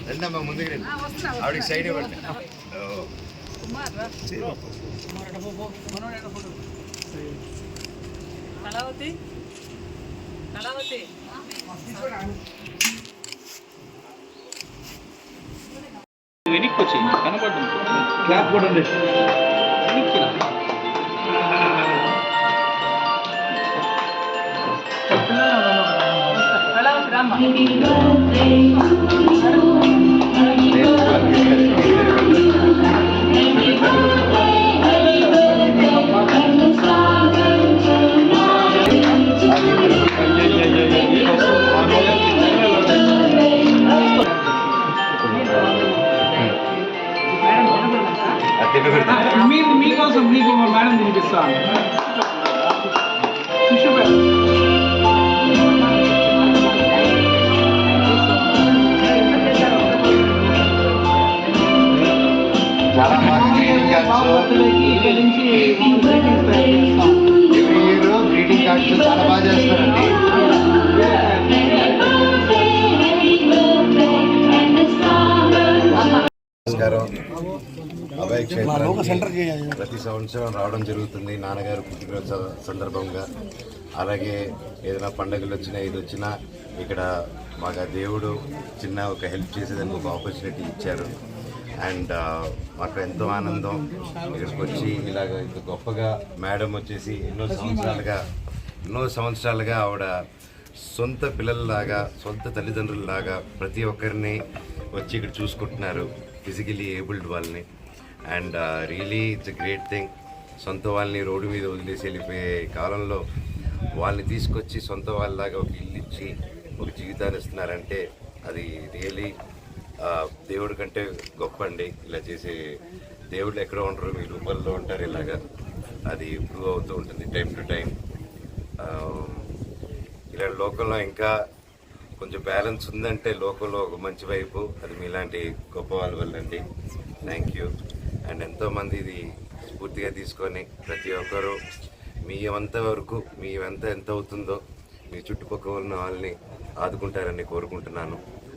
రెండమ్మా ముందుకు రండి, ఆవిడకి సైడ్ ఇవ్వండి. కళావతి కళావతి వెనక్కి వచ్చి కనబడ్డం క్లాప్ కూడా ఉంది. వెనక్కి మీకోసం మీకు మేడం తినిపిస్తాను. చాలా బాగా గ్రీటింగ్ కార్డ్స్ చాలా బాగా చేస్తారండి. నమస్కారం. అభయ క్షేత్రానికి ప్రతి సంవత్సరం రావడం జరుగుతుంది నాన్నగారు పుట్టినరోజు సందర్భంగా. అలాగే ఏదైనా పండుగలు వచ్చినా ఇది వచ్చినా ఇక్కడ మాకు దేవుడు చిన్న ఒక హెల్ప్ చేసేదానికి ఒక ఆపర్చునిటీ ఇచ్చారు. అండ్ మాకు ఎంతో ఆనందం ఇక్కడికి వచ్చి ఇలాగ ఇంత గొప్పగా మేడం వచ్చేసి ఎన్నో సంవత్సరాలుగా ఆవిడ సొంత పిల్లల్లాగా సొంత తల్లిదండ్రులలాగా ప్రతి ఒక్కరిని వచ్చి ఇక్కడ చూసుకుంటున్నారు, ఫిజికలీ ఏబుల్డ్ వాళ్ళని. And really it's a great thing. సొంత వాళ్ళని రోడ్డు మీద వదిలేసి వెళ్ళిపోయే కాలంలో వాళ్ళని తీసుకొచ్చి సొంత వాళ్ళలాగా ఒక ఇల్లు ఇచ్చి ఒక జీవితాన్ని ఇస్తున్నారంటే అది రియలీ దేవుడి కంటే గొప్ప అండి. ఇలా చేసే దేవుళ్ళు ఎక్కడో ఉంటారు, మీ రూపాల్లో ఉంటారు. ఇలాగా అది ప్రూవ్ అవుతూ ఉంటుంది టైం టు టైం. ఇలా లోకంలో ఇంకా కొంచెం బ్యాలెన్స్ ఉందంటే లోకంలో ఒక మంచి వైపు అది మీలాంటి గొప్ప వాళ్ళ వల్ల అండి. Thank you. అండ్ ఎంతోమంది ఇది స్ఫూర్తిగా తీసుకొని ప్రతి ఒక్కరూ మీ వంత ఎంత అవుతుందో మీ చుట్టుపక్కల ఉన్న వాళ్ళని ఆదుకుంటారని కోరుకుంటున్నాను.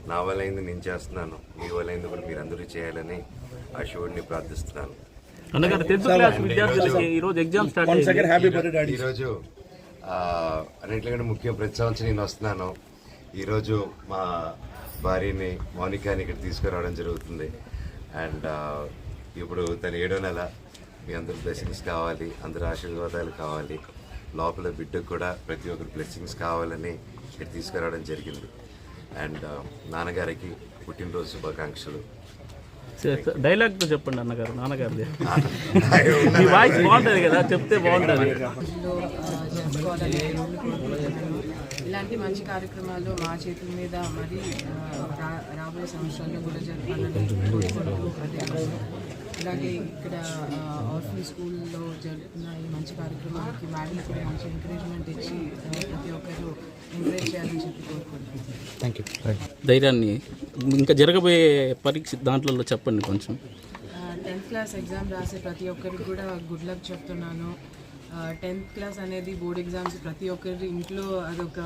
నా వల్లైంది నేను చేస్తున్నాను, మీ వల్లైంది కూడా మీరు అందరూ చేయాలని ఆ శివుడిని ప్రార్థిస్తున్నాను. ఈరోజు అన్నింటికంటే ముఖ్యం ప్రతి సంవత్సరం నేను వస్తున్నాను. ఈరోజు మా భార్యని మౌనికాని ఇక్కడ తీసుకురావడం జరుగుతుంది. అండ్ ఇప్పుడు తను 7వ నెల. మీ అందరూ బ్లెస్సింగ్స్ కావాలి, అందరూ ఆశీర్వాదాలు కావాలి. లోపల బిడ్డకు కూడా ప్రతి ఒక్కరు బ్లెస్సింగ్స్ కావాలని ఇక్కడ తీసుకురావడం జరిగింది. అండ్ నాన్నగారికి పుట్టినరోజు శుభాకాంక్షలు. డైలాగ్తో చెప్పండి అన్నగారు, నాన్నగారిది. మీ వాయిస్ బాగుంటుంది కదా, చెప్తే బాగుంటుంది. ఇలాంటి మంచి కార్యక్రమాలు మా చేతుల మీద మరి రాబోయే సంవత్సరాల్లో కూడా జరపాలని. అలాగే ఇక్కడ ఆర్ఫన్ స్కూల్లో జరుగుతున్న ఈ మంచి కార్యక్రమానికి మేడం కూడా మంచి ఎంకరేజ్మెంట్ ఇచ్చి ప్రతి ఒక్కరు ఎంకరేజ్ చేయాలని చెప్పి కోరుకుంటున్నాను. Thank you. ధైర్యాన్ని ఇంకా జరగబోయే పరీక్ష దాంట్లో చెప్పండి కొంచెం. 10th క్లాస్ ఎగ్జామ్ రాసే ప్రతి ఒక్కరికి కూడా గుడ్ లక్ చెప్తున్నాను. 10th క్లాస్ అనేది బోర్డ్ ఎగ్జామ్స్ ప్రతి ఒక్కరి ఇంట్లో అదొక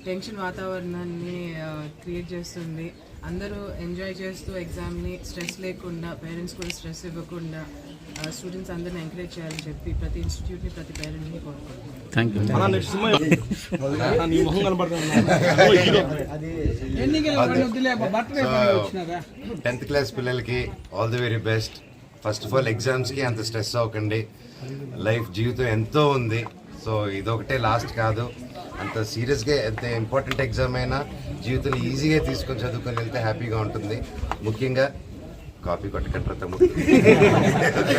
టెన్షన్ వాతావరణాన్ని క్రియేట్ చేస్తుంది. అందరూ ఎంజాయ్ చేస్తూ ఎగ్జామ్ని స్ట్రెస్ లేకుండా, పేరెంట్స్ కూడా స్ట్రెస్ ఇవ్వకుండా స్టూడెంట్స్ అందరిని ఎంకరేజ్ చేయాలని చెప్పి ప్రతి ఇన్స్టిట్యూట్ని ప్రతి పేరెంట్ని కోరుకుంటున్నాను. Thank you. 10th క్లాస్ పిల్లలకి all the very best. First of all ఎగ్జామ్స్కి అంత స్ట్రెస్ అవ్వకండి. లైఫ్ జీవితం ఎంతో ఉంది. సో ఇదొకటే లాస్ట్ కాదు. అంత సీరియస్గా ఎంత ఇంపార్టెంట్ ఎగ్జామ్ అయినా జీవితంలో ఈజీగా తీసుకొని చదువుకొని వెళ్తే హ్యాపీగా ఉంటుంది. ముఖ్యంగా కాపీ కొట్టకండి.